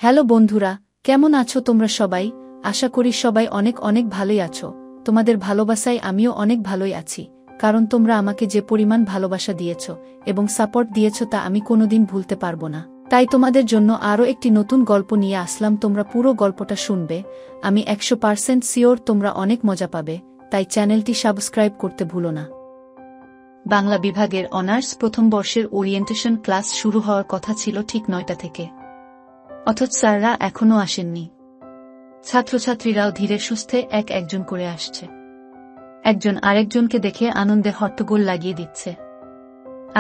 Hello বন্ধুরা, কেমন আছো তোমরা সবাই? আশা করি সবাই অনেক অনেক ভালোই আছো। তোমাদের ভালোবাসায় আমিও অনেক ভালোই আছি, কারণ তোমরা আমাকে যে পরিমাণ ভালোবাসা দিয়েছ এবং সাপোর্ট দিয়েছ তা আমি কোনোদিন ভুলতে পারবো না। তাই তোমাদের জন্য আরও একটি নতুন গল্প নিয়ে আসলাম। তোমরা পুরো গল্পটা শুনবে, আমি 100% শিওর তোমরা অনেক মজা পাবে। তাই চ্যানেলটি সাবস্ক্রাইব করতে ভুলো না। বাংলা বিভাগের অনার্স প্রথম বর্ষের ওরিয়েন্টেশন ক্লাস শুরু হওয়ার কথা ছিল ঠিক 9টা থেকে, অথচ স্যাররা এখনও আসেননি। ছাত্রছাত্রীরাও ধীরে সুস্থে একজন করে আসছে। একজন আরেকজনকে দেখে আনন্দে হট্টগোল লাগিয়ে দিচ্ছে।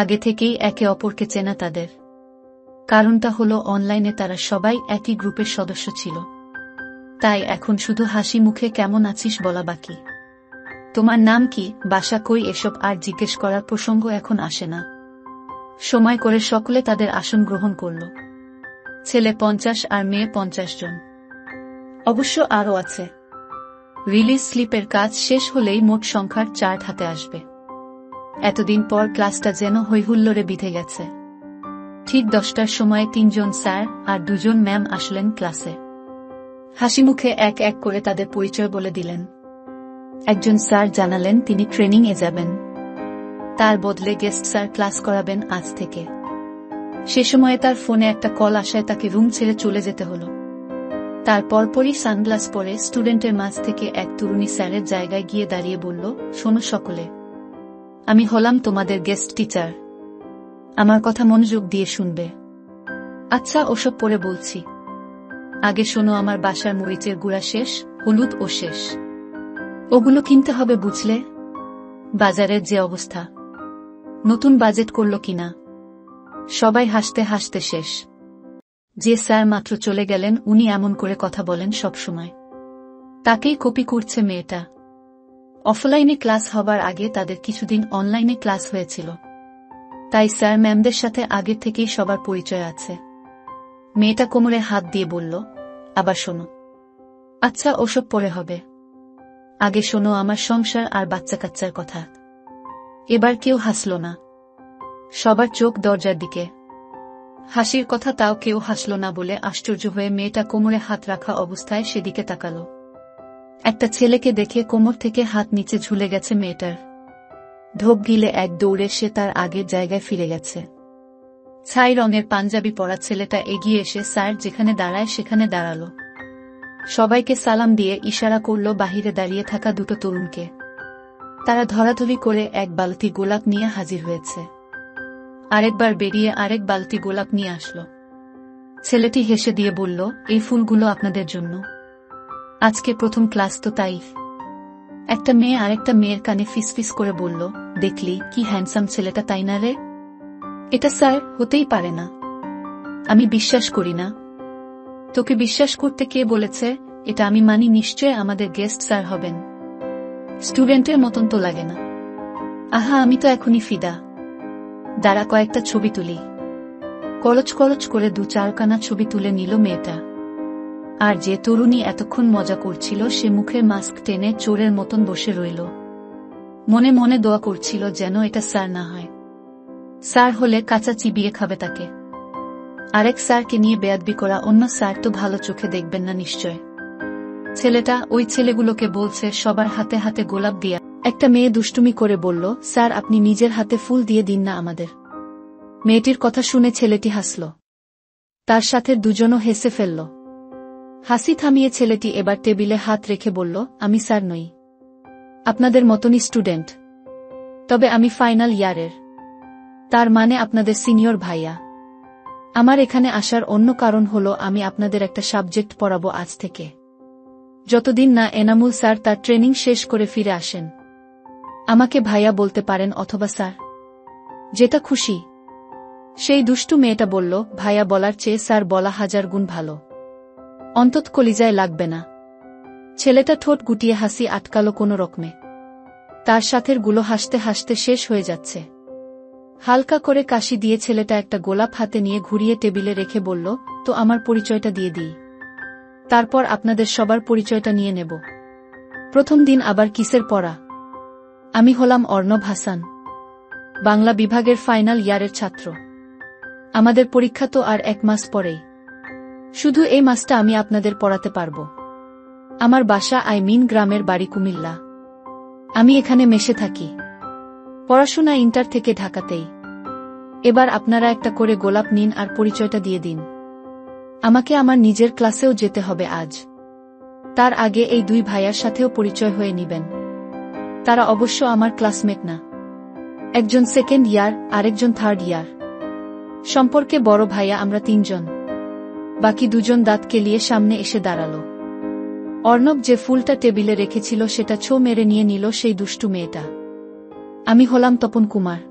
আগে থেকেই একে অপরকে চেনা তাদের। কারণটা হলো অনলাইনে তারা সবাই একই গ্রুপের সদস্য ছিল। তাই এখন শুধু হাসি মুখে কেমন আছিস বলা বাকি। তোমার নাম কি, বাসা কই, এসব আর জিজ্ঞেস করার প্রসঙ্গ এখন আসে না। সময় করে সকলে তাদের আসন গ্রহণ করল। ছেলে 50 আর মেয়ে 50 জন। অবশ্য আরও আছে। রিলিজ স্লিপের কাজ শেষ হলেই মোট সংখ্যার চার্ট হাতে আসবে। এতদিন পর ক্লাসটা যেন হৈহুল্লোড়ে বিঁধে গেছে। ঠিক 10টার সময় 3 জন স্যার আর 2 জন ম্যাম আসলেন ক্লাসে। হাসিমুখে এক করে তাদের পরিচয় বলে দিলেন। একজন স্যার জানালেন তিনি ট্রেনিংয়ে যাবেন। তার বদলে গেস্ট স্যার ক্লাস করাবেন আজ থেকে। সে সময়ে তার ফোনে একটা কল আসায় তাকে রুম ছেড়ে চলে যেতে হলো। তার পরপরই সানগ্লাস পরে স্টুডেন্টের মাঝ থেকে এক তরুণী স্যারের জায়গায় গিয়ে দাঁড়িয়ে বলল, শোনো সকলে, আমি হলাম তোমাদের গেস্ট টিচার। আমার কথা মনোযোগ দিয়ে শুনবে। আচ্ছা, ওসব পরে বলছি। আগে শোনো, আমার বাসার মরিচের গুঁড়া শেষ, হলুদ ও শেষ। ওগুলো কিনতে হবে, বুঝলে? বাজারের যে অবস্থা, নতুন বাজেট করলো কিনা। সবাই হাসতে হাসতে শেষ। যে স্যার মাত্র চলে গেলেন উনি এমন করে কথা বলেন সব সময়। তাকেই কপি করছে মেয়েটা। অফলাইনে ক্লাস হবার আগে তাদের কিছুদিন অনলাইনে ক্লাস হয়েছিল। তাই স্যার ম্যামদের সাথে আগে থেকেই সবার পরিচয় আছে। মেয়েটা কোমরে হাত দিয়ে বলল, আবার শোনো। আচ্ছা, ওসব পরে হবে। আগে শোনো আমার সংসার আর বাচ্চা কাচ্চার কথা। এবার কেউ হাসল না। সবার চোখ দরজার দিকে। হাসির কথা, তাও কেউ হাসল না বলে আশ্চর্য হয়ে মেয়েটা কোমরে হাত রাখা অবস্থায় সেদিকে তাকালো। একটা ছেলেকে দেখে কোমর থেকে হাত নিচে ঝুলে গেছে মেয়েটার। ঢোক গিলে এক দৌড়ে সে তার আগের জায়গায় ফিরে গেছে। ছাই রঙের পাঞ্জাবি পরা ছেলেটা এগিয়ে এসে স্যার যেখানে দাঁড়ায় সেখানে দাঁড়ালো। সবাইকে সালাম দিয়ে ইশারা করল বাহিরে দাঁড়িয়ে থাকা দুটো তরুণকে। তারা ধরাধরি করে এক বালতি গোলাপ নিয়ে হাজির হয়েছে। আরেকবার বেরিয়ে আরেক বালতি গোলাপ নিয়ে আসলো। ছেলেটি হেসে দিয়ে বলল, এই ফুলগুলো আপনাদের জন্য। আজকে প্রথম ক্লাস তো তাই। একটা মেয়ে আরেকটা মেয়ের কানে ফিসফিস করে বলল, দেখলি কি হ্যান্ডসাম ছেলেটা, তাই না রে? এটা স্যার হতেই পারে না। আমি বিশ্বাস করি না। তোকে বিশ্বাস করতে কে বলেছে? এটা আমি মানি, নিশ্চয় আমাদের গেস্ট স্যার হবেন। স্টুডেন্টের মতন তো লাগে না। আহা, আমি তো এখনই ফিদা। দাঁড়া, কয়েকটা ছবি তুলি। কলচ কলচ করে 2-4খানা ছবি তুলে নিল মেয়েটা। আর যে তরুণী এতক্ষণ মজা করছিল সে মুখের মাস্ক টেনে চোরের মতন বসে রইল। মনে মনে দোয়া করছিল যেন এটা স্যার না হয়। স্যার হলে কাঁচা চিবিয়ে খাবে তাকে। আরেক স্যারকে নিয়ে বেয়াদবি করা অন্য স্যার তো ভালো চোখে দেখবেন না নিশ্চয়। ছেলেটা ওই ছেলেগুলোকে বলছে সবার হাতে হাতে গোলাপ দিয়া। একটা মেয়ে দুষ্টুমি করে বলল, স্যার আপনি নিজের হাতে ফুল দিয়ে দিন না আমাদের। মেয়েটির কথা শুনে ছেলেটি হাসল। তার সাথে দুজনও হেসে ফেলল। হাসি থামিয়ে ছেলেটি এবার টেবিলে হাত রেখে বলল, আমি স্যার নই। আপনাদের মতনই স্টুডেন্ট। তবে আমি ফাইনাল ইয়ারের। তার মানে আপনাদের সিনিয়র ভাইয়া। আমার এখানে আসার অন্য কারণ হলো আমি আপনাদের একটা সাবজেক্ট পড়াবো আজ থেকে, যতদিন না এনামুল স্যার তার ট্রেনিং শেষ করে ফিরে আসেন। আমাকে ভাইয়া বলতে পারেন অথবা স্যার, যেটা খুশি। সেই দুষ্টু মেয়েটা বলল, ভাইয়া বলার চেয়ে স্যার বলা 1000 গুণ ভালো। অন্তত কলিজায় লাগবে না। ছেলেটা ঠোঁট গুটিয়ে হাসি আটকালো কোনো রকমে। তার সাথের গুলো হাসতে হাসতে শেষ হয়ে যাচ্ছে। হালকা করে কাশি দিয়ে ছেলেটা একটা গোলাপ হাতে নিয়ে ঘুরিয়ে টেবিলে রেখে বলল, তো আমার পরিচয়টা দিয়ে দিই। তারপর আপনাদের সবার পরিচয়টা নিয়ে নেব। প্রথম দিন আবার কিসের পড়া? আমি হলাম অর্ণব হাসান, বাংলা বিভাগের ফাইনাল ইয়ারের ছাত্র। আমাদের পরীক্ষা তো আর 1 মাস পরেই। শুধু এই মাসটা আমি আপনাদের পড়াতে পারব। আমার বাসা গ্রামের বাড়ি কুমিল্লা। আমি এখানে মেশে থাকি। পড়াশোনা ইন্টার থেকে ঢাকাতেই। এবার আপনারা একটা করে গোলাপ নিন আর পরিচয়টা দিয়ে দিন। আমাকে আমার নিজের ক্লাসেও যেতে হবে আজ। তার আগে এই দুই ভাইয়ার সাথেও পরিচয় হয়ে নিবেন। তারা অবশ্য আমার ক্লাসমেট না। একজন সেকেন্ড ইয়ার, আরেকজন থার্ড ইয়ার। সম্পর্কে বড় ভাইয়া আমরা তিনজন। বাকি দুজন দাঁত কেলিয়ে সামনে এসে দাঁড়ালো। অর্ণব যে ফুলটা টেবিলে রেখেছিল সেটা ছো মেরে নিয়ে নিল সেই দুষ্টু মেয়েটা। আমি হলাম তপন কুমার।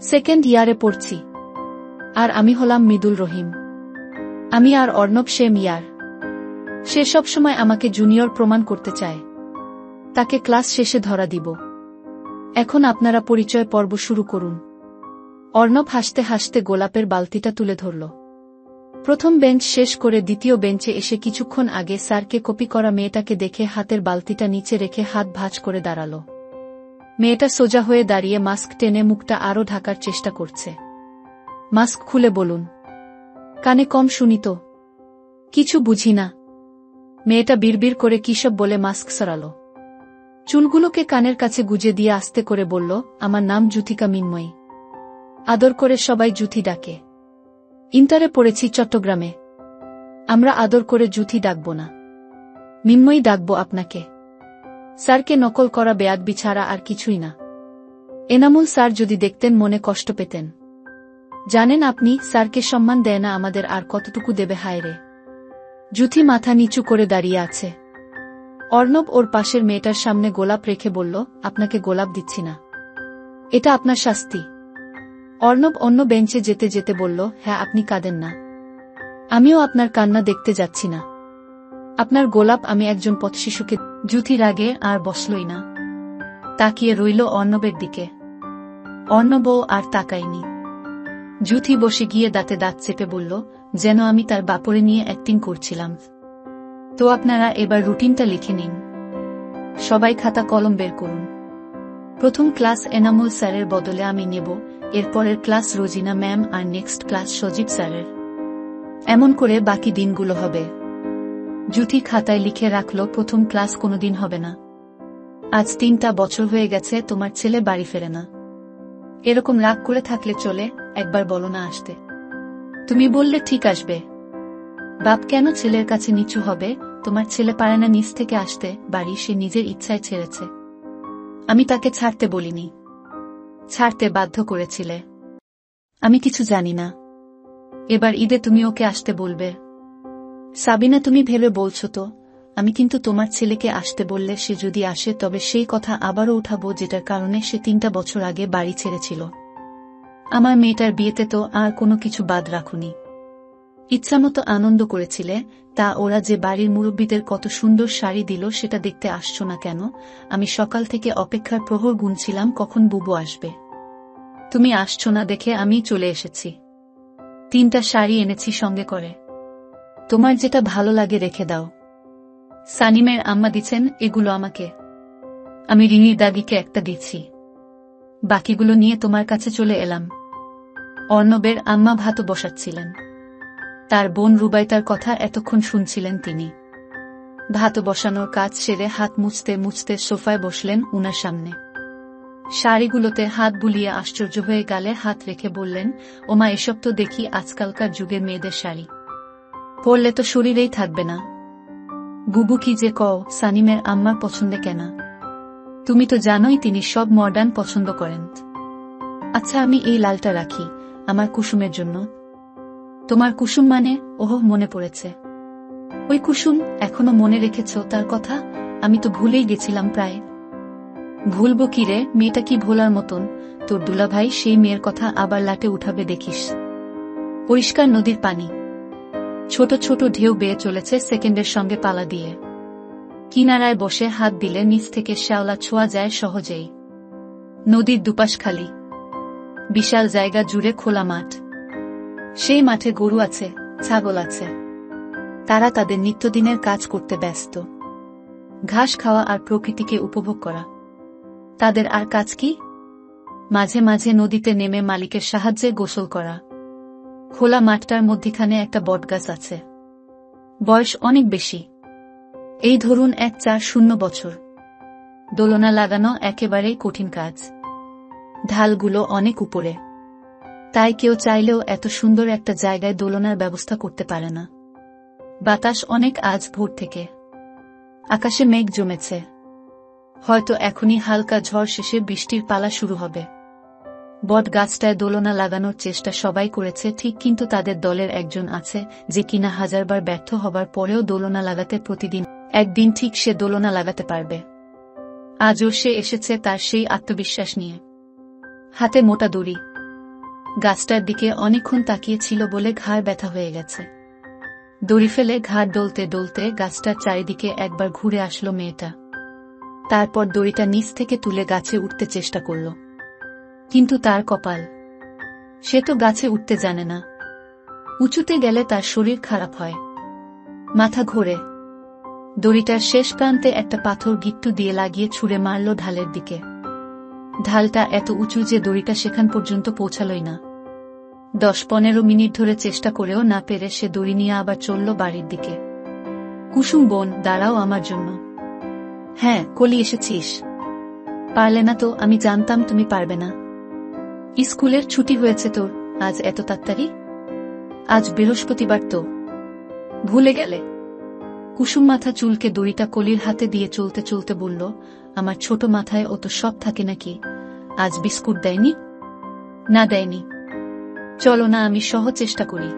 সেকেন্ড ইয়ারে পড়ছি। আর আমি হলাম মৃদুল রহিম। আমি আর অর্ণব সেম ইয়ার। সে সবসময় আমাকে জুনিয়র প্রমাণ করতে চায়। তাকে ক্লাস শেষে ধরা দিব। এখন আপনারা পরিচয় পর্ব শুরু করুন। অর্ণব হাসতে হাসতে গোলাপের বালতিটা তুলে ধরল। প্রথম বেঞ্চ শেষ করে দ্বিতীয় বেঞ্চে এসে কিছুক্ষণ আগে স্যারকে কপি করা মেয়েটাকে দেখে হাতের বালতিটা নিচে রেখে হাত ভাঁজ করে দাঁড়াল। মেয়েটা সোজা হয়ে দাঁড়িয়ে মাস্ক টেনে মুখটা আরও ঢাকার চেষ্টা করছে। মাস্ক খুলে বলুন। কানে কম শুনি তো। কিছু বুঝি না। মেয়েটা বিড়বিড় করে কিসব বলে মাস্ক সরাল। চুলগুলোকে কানের কাছে গুজে দিয়ে আস্তে করে বলল, আমার নাম জ্যোতিকা মিনময়ী। আদর করে সবাই জুথি ডাকে। ইন্টারে পড়েছি চট্টগ্রামে। আমরা আদর করে জুথি ডাকব না, মিনময়ী ডাকব আপনাকে। স্যারকে নকল করা বেয়াদবি ছাড়া আর কিছুই না। এনামুল স্যার যদি দেখতেন মনে কষ্ট পেতেন। জানেন আপনি, স্যারকে সম্মান দেয় না আমাদের আর কতটুকু দেবে হায় রে। জুথি মাথা নিচু করে দাঁড়িয়ে আছে। অর্ণব ওর পাশের মেয়েটার সামনে গোলাপ রেখে বলল, আপনাকে গোলাপ দিচ্ছি না। এটা আপনার শাস্তি। অর্ণব অন্য বেঞ্চে যেতে যেতে বলল, হ্যাঁ আপনি কাঁদেন না। আমিও আপনার কান্না দেখতে যাচ্ছি না। আপনার গোলাপ আমি একজন পথশিশুকে। জুথি রাগে আর বসলই না। তাকিয়ে রইল অর্ণবের দিকে। অর্ণবও আর তাকায়নি। জুথি বসে গিয়ে দাঁতে দাঁত চেপে বলল, যেন আমি তার বাপরে নিয়ে অ্যাক্টিং করছিলাম। তো আপনারা এবার রুটিনটা লিখে নিন। সবাই খাতা কলম বের করুন। প্রথম ক্লাস এনামুল স্যারের বদলে আমি নেব, এরপরের ক্লাস রোজিনা ম্যাম আর নেক্সট ক্লাস সজীব স্যারের। এমন করে বাকি দিনগুলো হবে। জুথি খাতায় লিখে রাখল, প্রথম ক্লাস কোনোদিন হবে না। আজ 3টা বছর হয়ে গেছে তোমার ছেলে বাড়ি ফেরে না। এরকম রাগ করে থাকলে চলে, একবার বলো না আসতে। তুমি বললে ঠিক আসবে। বাপ কেন ছেলের কাছে নিচু হবে? তোমার ছেলে পারে না নিচ থেকে আসতে বাড়ি, সে নিজের ইচ্ছায় ছেড়েছে। আমি তাকে ছাড়তে বলিনি। ছাড়তে বাধ্য করেছিলে। আমি কিছু জানি না। এবার ঈদে তুমি ওকে আসতে বলবে। সাবিনা তুমি ভেবে বলছো তো? আমি কিন্তু তোমার ছেলেকে আসতে বললে সে যদি আসে তবে সেই কথা আবারও উঠাবো যেটার কারণে সে 3টা বছর আগে বাড়ি ছেড়েছিল। আমার মেয়েটার বিয়েতে তো আর কোনো কিছু বাদ রাখুনি। ইচ্ছামতো আনন্দ করেছিলে, তা ওরা যে বাড়ির মুরব্বীদের কত সুন্দর শাড়ি দিল সেটা দেখতে আসছো না কেন? আমি সকাল থেকে অপেক্ষার প্রহর গুনছিলাম কখন বুবু আসবে। তুমি আসছো না দেখে আমি চলে এসেছি। 3টা শাড়ি এনেছি সঙ্গে করে। তোমার যেটা ভালো লাগে রেখে দাও। সানিমের আম্মা দিচ্ছেন এগুলো আমাকে। আমি রিনির দাদিকে একটা দিচ্ছি। বাকিগুলো নিয়ে তোমার কাছে চলে এলাম। অর্ণবের আম্মা ভাত বসাচ্ছিলেন। তার বোন রুবাইতার কথা এতক্ষণ শুনছিলেন তিনি। ভাত বসানোর কাজ সেরে হাত মুছতে মুছতে সোফায় বসলেন উনার সামনে। শাড়িগুলোতে হাত বুলিয়ে আশ্চর্য হয়ে গালে হাত রেখে বললেন, ওমা, এসব তো দেখি আজকালকার যুগের মেয়েদের শাড়ি। পরলে তো শরীরেই থাকবে না। বুবু কি যে কও, সানিমের আম্মার পছন্দে কেনা? তুমি তো জানোই তিনি সব মডার্ন পছন্দ করেন। আচ্ছা আমি এই লালটা রাখি, আমার কুসুমের জন্য। তোমার কুসুম মানে? ওহ, মনে পড়েছে। ওই কুসুম, এখনো মনে রেখেছ তার কথা? আমি তো ভুলেই গেছিলাম প্রায়। ভুলবো কি রে, মেয়েটা কি ভোলার মতন? তোর দুলাভাই সেই মেয়ের কথা আবার লাটে উঠাবে দেখিস। পরিষ্কার নদীর পানি। ছোট ছোট ঢেউ বেয়ে চলেছে সেকেন্ডের সঙ্গে পালা দিয়ে। কিনারায় বসে হাত দিলে নিচ থেকে শ্যাওলা ছোঁয়া যায় সহজেই। নদীর দুপাশ খালি। বিশাল জায়গা জুড়ে খোলা মাঠ। সেই মাঠে গরু আছে, ছাগল আছে। তারা তাদের নিত্যদিনের কাজ করতে ব্যস্ত। ঘাস খাওয়া আর প্রকৃতিকে উপভোগ করা। তাদের আর কাজ কি? মাঝে মাঝে নদীতে নেমে মালিকের সাহায্যে গোসল করা। খোলা মাঠটার মধ্যিখানে একটা বটগাছ আছে। বয়স অনেক বেশি, এই ধরুন 140 বছর। দোলনা লাগানো একেবারেই কঠিন কাজ, ঢালগুলো অনেক উপরে, তাই কেউ চাইলেও এত সুন্দর একটা জায়গায় দোলনার ব্যবস্থা করতে পারে না। বাতাস অনেক আজ ভোর থেকে, আকাশে মেঘ জমেছে, হয়তো এখনই হালকা ঝড় শেষে বৃষ্টির পালা শুরু হবে। বট গাছটায় দোলনা লাগানোর চেষ্টা সবাই করেছে ঠিক, কিন্তু তাদের দলের একজন আছে যে কিনা হাজারবার ব্যর্থ হবার পরেও দোলনা লাগাতে প্রতিদিন একদিন ঠিক সে দোলনা লাগাতে পারবে। আজও সে এসেছে তার সেই আত্মবিশ্বাস নিয়ে, হাতে মোটা দড়ি। গাছটার দিকে অনেকক্ষণ তাকিয়েছিল বলে ঘাড় ব্যথা হয়ে গেছে। দড়ি ফেলে ঘাড় ডলতে ডলতে গাছটার চারিদিকে একবার ঘুরে আসলো মেয়েটা। তারপর দড়িটা নিচ থেকে তুলে গাছে উঠতে চেষ্টা করল, কিন্তু তার কপাল, সে তো গাছে উঠতে জানে না। উঁচুতে গেলে তার শরীর খারাপ হয়, মাথা ঘোরে। দড়িটার শেষ প্রান্তে একটা পাথর গিট্টু দিয়ে লাগিয়ে ছুঁড়ে মারল ঢালের দিকে। ঢালটা এত উঁচু যে দড়িটা সেখান পর্যন্ত পৌঁছালই না। 10-15 মিনিট ধরে চেষ্টা করেও না পেরে সে দড়ি নিয়ে আবার চলল বাড়ির দিকে। কুসুম বোন, দাঁড়াও আমার জন্য। হ্যাঁ কলি, এসেছিস? পারলে না তো? আমি জানতাম তুমি পারবে না। স্কুলের ছুটি হয়েছে তোর আজ এত তাড়াতাড়ি? আজ বৃহস্পতিবার তো, ভুলে গেলে? কুসুম মাথা চুলকে দড়িটা কলির হাতে দিয়ে চলতে চলতে বলল, আমার ছোট মাথায় ও তো সব থাকে নাকি? আজ বিস্কুট দেয়নি? না দেয়নি। চলো না, আমি সহ চেষ্টা করি।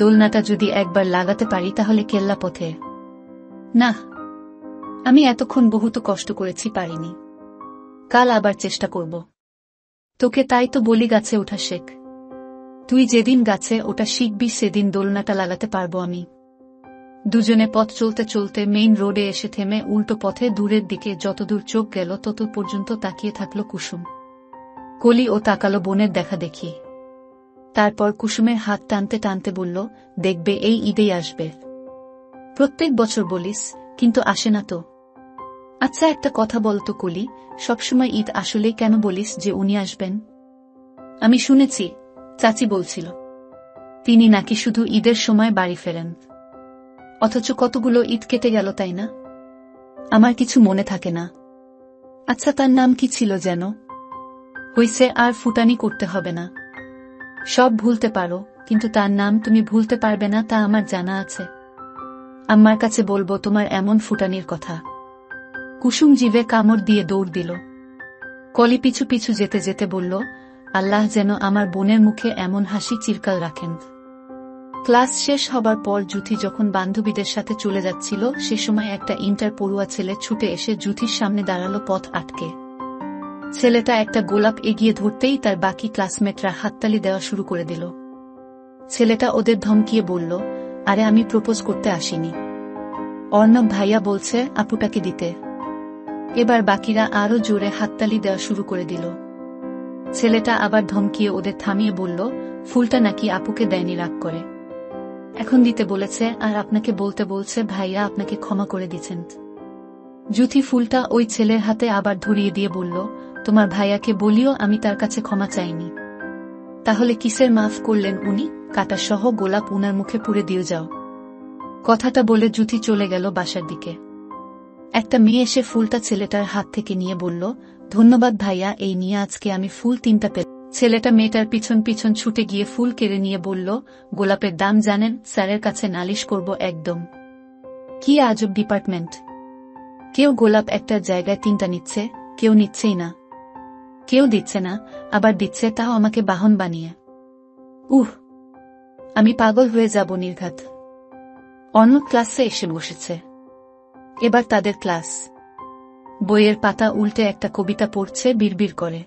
দোলনাটা যদি একবার লাগাতে পারি তাহলে কেল্লা পথে। না, আমি এতক্ষণ বহুত কষ্ট করেছি, পারিনি। কাল আবার চেষ্টা করব। তোকে তাই তো বলি গাছে ওঠা শেখ। তুই যেদিন গাছে ওটা শিখবি সেদিন দোলনাটা লাগাতে পারবো আমি। দুজনে পথ চলতে চলতে মেইন রোডে এসে থেমে উল্টো পথে দূরের দিকে যতদূর চোখ গেল তত পর্যন্ত তাকিয়ে থাকল কুসুম। কলি ও তাকালো বোনের দেখা দেখি। তারপর কুসুমের হাত টানতে টানতে বলল, দেখবে এই ঈদেই আসবে। প্রত্যেক বছর বলিস, কিন্তু আসে না তো। আচ্ছা একটা কথা বলতো কলি, সবসময় ঈদ আসলেই কেন বলিস যে উনি আসবেন? আমি শুনেছি, চাচি বলছিল, তিনি নাকি শুধু ঈদের সময় বাড়ি ফেরেন। অথচ কতগুলো ঈদ কেটে গেল, তাই না? আমার কিছু মনে থাকে না। আচ্ছা তার নাম কি ছিল যেন? হইছে, আর ফুটানি করতে হবে না। সব ভুলতে পারো, কিন্তু তার নাম তুমি ভুলতে পারবে না তা আমার জানা আছে। আম্মার কাছে বলবো তোমার এমন ফুটানির কথা। কুসুম জিভে কামড় দিয়ে দৌড় দিল। কলি পিছু পিছু যেতে যেতে বলল, আল্লাহ যেন আমার বোনের মুখে এমন হাসি চিরকাল রাখেন। ক্লাস শেষ হবার পর জুথি যখন বান্ধবীদের সাথে চলে যাচ্ছিল সে সময় একটা ইন্টার পড়ুয়া ছেলে ছুটে এসে জুথির সামনে দাঁড়ালো পথ আটকে। ছেলেটা একটা গোলাপ এগিয়ে ধরতেই তার বাকি ক্লাসমেটরা হাততালি দেওয়া শুরু করে দিল। ছেলেটা ওদের ধমকিয়ে বলল, আরে আমি প্রপোজ করতে আসিনি, অর্ণব ভাইয়া বলছে আপুটাকে দিতে। এবার বাকিরা আরো জোরে হাততালি দেওয়া শুরু করে দিল। ছেলেটা আবার ধমকিয়ে ওদের থামিয়ে বলল, ফুলটা নাকি আপুকে দেয়নি, রাগ করে এখন দিতে বলেছে, আর আপনাকে বলতে বলছে ভাইয়া আপনাকে ক্ষমা করে দিচ্ছেন। জুথি ফুলটা ওই ছেলের হাতে আবার ধরিয়ে দিয়ে বলল, তোমার ভাইয়াকে বলিও আমি তার কাছে ক্ষমা চাইনি। তাহলে কিসের মাফ করলেন উনি? কাটা সহ গোলাপ উনার মুখে পুরে দিয়ে যাও। কথাটা বলে জুথি চলে গেল বাসার দিকে। একটা মেয়ে এসে ফুলটা ছেলেটার হাত থেকে নিয়ে বলল, ধন্যবাদ ভাইয়া, এই নিয়ে আজকে আমি ফুল 3টা পেলাম। ছেলেটা মেয়েটার পিছন পিছন ছুটে গিয়ে ফুল কেড়ে নিয়ে বলল, গোলাপের দাম জানেন? স্যারের কাছে নালিশ করব একদম। কি আজব ডিপার্টমেন্ট! কেউ গোলাপ একটা জায়গায় 3টা নিচ্ছে, কেউ নিচ্ছেই না। কেউ দিচ্ছে না, আবার দিচ্ছে তাও আমাকে বাহন বানিয়ে। আমি পাগল হয়ে যাব নির্ঘাত। অন্য ক্লাসে এসে বসেছে, এবার তাদের ক্লাস। বইয়ের পাতা উল্টে একটা কবিতা পড়ছে, বিড়বিড় করে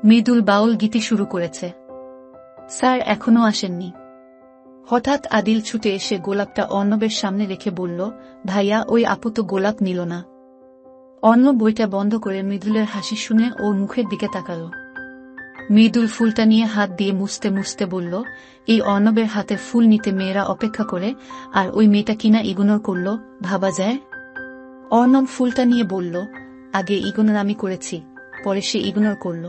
মৃদুল বাউল গীতি শুরু করেছে। স্যার এখনো আসেননি। হঠাৎ আদিল ছুটে এসে গোলাপটা অর্ণবের সামনে রেখে বলল, ভাইয়া ওই আপু তো গোলাপ নিল না। অর্ণব বইটা বন্ধ করে মৃদুলের হাসি শুনে ওর মুখের দিকে তাকাল। মৃদুল ফুলটা নিয়ে হাত দিয়ে মুছতে মুছতে বলল, এই অর্ণবের হাতে ফুল নিতে মেয়েরা অপেক্ষা করে, আর ওই মেয়েটা কিনা ইগনোর করল, ভাবা যায়? অর্ণব ফুলটা নিয়ে বলল, আগে ইগনোর আমি করেছি, পরে সে ইগনোর করল।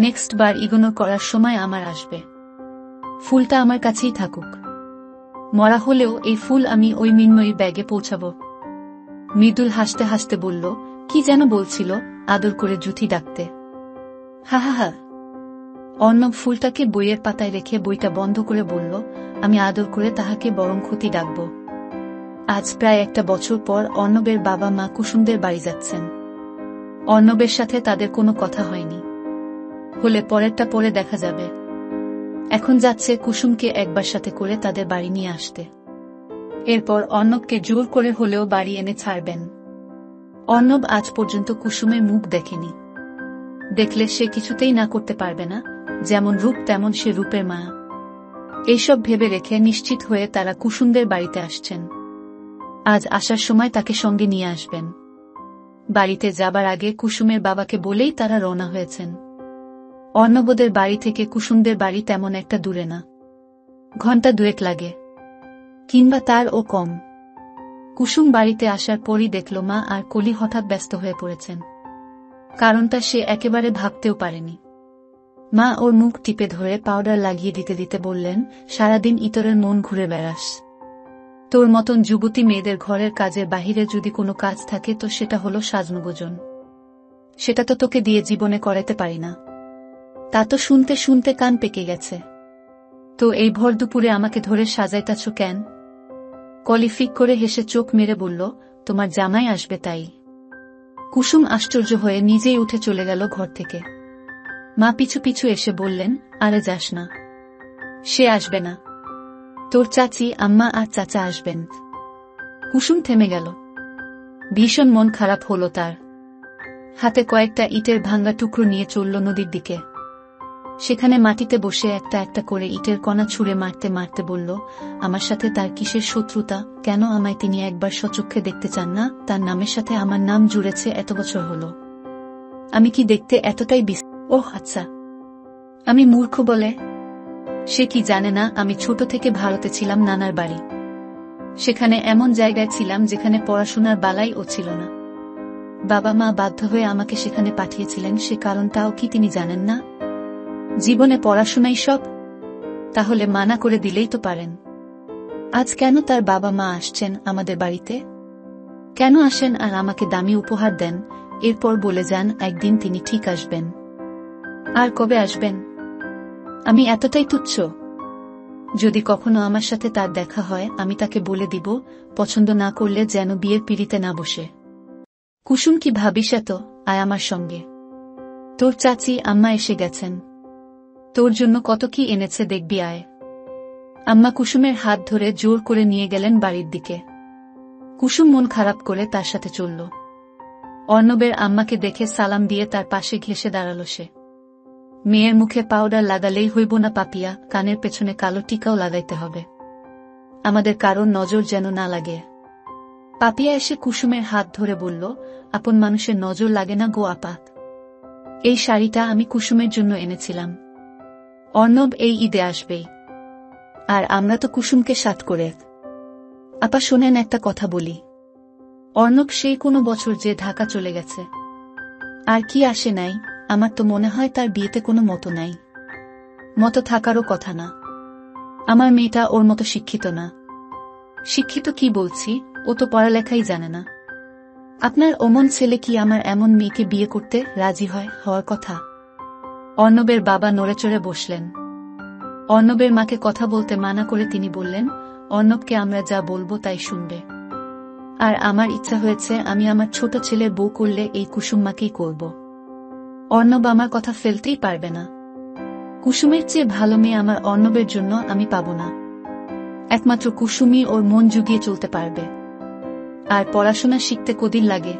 নেক্সট বার ইগনোর করার সময় আমার আসবে। ফুলটা আমার কাছেই থাকুক। মরা হলেও এই ফুল আমি ওই মৃন্ময়ীর ব্যাগে পৌঁছাব। মৃদুল হাসতে হাসতে বলল, কি যেন বলছিল, আদর করে জুথি ডাকতে। হা হা হা। অর্ণব ফুলটাকে বইয়ের পাতায় রেখে বইটা বন্ধ করে বলল, আমি আদর করে তাহাকে বরং ক্ষতি ডাকব। আজ প্রায় 1 বছর পর অর্ণবের বাবা মা কুসুমদের বাড়ি যাচ্ছেন। অর্ণবের সাথে তাদের কোনো কথা হয়নি, হলে পরেরটা পরে দেখা যাবে। এখন যাচ্ছে কুসুমকে একবার সাথে করে তাদের বাড়ি নিয়ে আসতে। এরপর অর্ণবকে জোর করে হলেও বাড়ি এনে ছাড়বেন। অর্ণব আজ পর্যন্ত কুসুমের মুখ দেখেনি, দেখলে সে কিছুতেই না করতে পারবে না, যেমন রূপ তেমন সে রূপের মায়া। এইসব ভেবে রেখে নিশ্চিত হয়ে তারা কুসুমদের বাড়িতে আসছেন। আজ আসার সময় তাকে সঙ্গে নিয়ে আসবেন। বাড়িতে যাবার আগে কুসুমের বাবাকে বলেই তারা রওনা হয়েছেন। অর্ণবদের বাড়ি থেকে কুসুমদের বাড়ি তেমন একটা দূরে না, ঘন্টা 2 লাগে, কিংবা তার ও কম। কুসুম বাড়িতে আসার পরই দেখল মা আর কলি হঠাৎ ব্যস্ত হয়ে পড়েছেন। কারণটা সে একেবারে ভাবতেও পারেনি। মা ওর মুখ টিপে ধরে পাউডার লাগিয়ে দিতে দিতে বললেন, সারাদিন ইতরের মন ঘুরে বেড়াস। তোর মতন যুবতী মেয়েদের ঘরের কাজের বাহিরে যদি কোনো কাজ থাকে তো সেটা হলো সাজনগুজন। সেটা তো তোকে দিয়ে জীবনে করাতে পারি না। তা তো শুনতে শুনতে কান পেকে গেছে। তো এই ভর দুপুরে আমাকে ধরে সাজাইতাছ কেন? কলি ফিক করে হেসে চোখ মেরে বলল, তোমার জামাই আসবে তাই। কুসুম আশ্চর্য হয়ে নিজেই উঠে চলে গেল ঘর থেকে। মা পিছু পিছু এসে বললেন, আরে যাস না, সে আসবে না। তোর চাচি, আম্মা আর চাচা আসবেন। কুসুম থেমে গেল। ভীষণ মন খারাপ হলো তার। হাতে কয়েকটা ইটের ভাঙ্গা টুকরো নিয়ে চলল নদীর দিকে। সেখানে মাটিতে বসে একটা একটা করে ইটের কণা ছুঁড়ে মারতে মারতে বলল, আমার সাথে তার কিসের শত্রুতা? কেন আমায় তিনি একবার সচক্ষে দেখতে চান না? তার নামের সাথে আমার নাম জুড়েছে এত বছর হলো। আমি কি দেখতে এতটাই ওহ আচ্ছা, আমি মূর্খ বলে? সে কি জানে না আমি ছোট থেকে ভারতে ছিলাম নানার বাড়ি। সেখানে এমন জায়গায় ছিলাম যেখানে পড়াশোনার বালাই ও ছিল না। বাবা মা বাধ্য হয়ে আমাকে সেখানে পাঠিয়েছিলেন, সে কারণটাও কি তিনি জানেন না? জীবনে পড়াশোনাই সব। তাহলে মানা করে দিলেই তো পারেন। আজ কেন তার বাবা মা আসছেন আমাদের বাড়িতে? কেন আসেন আর আমাকে দামি উপহার দেন, এরপর বলে যান একদিন তিনি ঠিক আসবেন? আর কবে আসবেন? আমি এতটাই তুচ্ছ? যদি কখনো আমার সাথে তার দেখা হয় আমি তাকে বলে দিব, পছন্দ না করলে যেন বিয়ের পিঁড়িতে না বসে। কুসুম, কি ভাবিস এত? আয় আমার সঙ্গে। তোর চাচি আম্মা এসে গেছেন, তোর জন্য কত কি এনেছে দেখবি, আয়। আম্মা কুসুমের হাত ধরে জোর করে নিয়ে গেলেন বাড়ির দিকে। কুসুম মন খারাপ করে তার সাথে চলল। অর্ণবের আম্মাকে দেখে সালাম দিয়ে তার পাশে ঘেঁষে দাঁড়াল সে। মেয়ের মুখে পাউডার লাগালেই হইব না পাপিয়া, কানের পেছনে কালো টিকাও লাগাইতে হবে। আমাদের কারোর নজর যেন না লাগে। পাপিয়া এসে কুসুমের হাত ধরে বলল, আপন মানুষের নজর লাগে না গো আপা। এই শাড়িটা আমি কুসুমের জন্য এনেছিলাম। অর্ণব এই ঈদে আসবেই, আর আমরা তো কুসুমকে সাথ করে। আপা শোনেন, একটা কথা বলি। অর্ণব সেই কোনো বছর যে ঢাকা চলে গেছে, আর কি আসে নাই। আমার তো মনে হয় তার বিয়েতে কোনো মতো নাই। মতো থাকারও কথা না। আমার মেয়েটা ওর মতো শিক্ষিত না। শিক্ষিত কি বলছি, ও তো পড়ালেখাই জানে না। আপনার অমন ছেলে কি আমার এমন মেয়েকে বিয়ে করতে রাজি হওয়ার কথা? অর্ণবের বাবা নড়েচড়ে বসলেন। অর্ণবের মাকে কথা বলতে মানা করে তিনি বললেন, অর্ণবকে আমরা যা বলবো তাই শুনবে। আর আমার ইচ্ছা হয়েছে আমি আমার ছোট ছেলের বউ করলে এই কুসুম মাকেই করব। অর্ণব আমার কথা ফেলতেই পারবে না। কুসুমের চেয়ে ভালো মেয়ে আমার অর্ণবের জন্য আমি পাব না। একমাত্র কুসুমই ওর মন জুগিয়ে চলতে পারবে। আর পড়াশোনা শিখতে কদিন লাগে?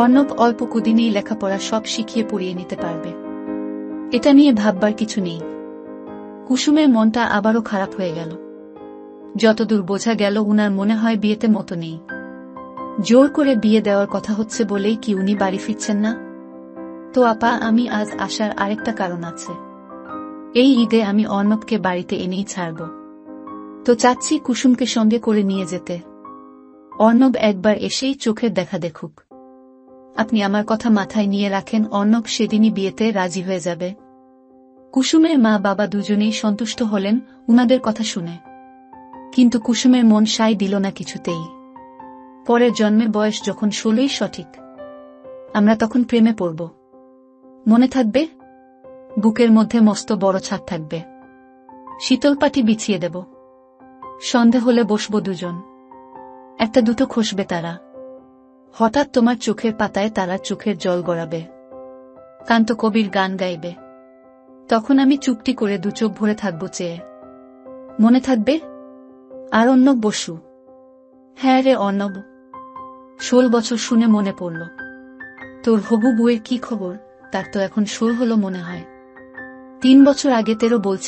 অর্ণব অল্প কদিনেই লেখাপড়া সব শিখিয়ে পড়িয়ে নিতে পারবে। এটা নিয়ে ভাববার কিছু নেই। কুসুমের মনটা আবারও খারাপ হয়ে গেল। যতদূর বোঝা গেল উনার মনে হয় বিয়েতে মতো নেই। জোর করে বিয়ে দেওয়ার কথা হচ্ছে বলেই কি উনি বাড়ি ফিরছেন না? তো আপা, আমি আজ আসার আরেকটা কারণ আছে। এই ঈদে আমি অর্ণবকে বাড়িতে এনেই ছাড়ব। তো চাচ্ছি কুসুমকে সঙ্গে করে নিয়ে যেতে। অর্ণব একবার এসেই চোখের দেখা দেখুক। আপনি আমার কথা মাথায় নিয়ে রাখেন, অর্ণব সেদিনই বিয়েতে রাজি হয়ে যাবে। কুসুমের মা বাবা দুজনেই সন্তুষ্ট হলেন উনাদের কথা শুনে। কিন্তু কুসুমের মন সায় দিল না কিছুতেই। পরের জন্মে বয়স যখন 16ই সঠিক, আমরা তখন প্রেমে পড়ব। মনে থাকবে? বুকের মধ্যে মস্ত বড় ছাদ থাকবে, শীতল পাটি বিছিয়ে দেব, সন্ধে হলে বসবো দুজন, একটা দুটো খসবে তারা, হঠাৎ তোমার চোখের পাতায় তারা চোখের জল গড়াবে, কান্ত কবির গান গাইবে, তখন আমি চুপটি করে দু চোখ ভরে থাকবো চেয়ে। মনে থাকবে? আর অর্ণব বসু। হ্যাঁ রে অর্ণব, 16 বছর শুনে মনে পড়ল, তোর হবু বউয়ের কি খবর? তার তো এখন 16 হলো মনে হয়। 3 বছর আগে তেরো বলছিল।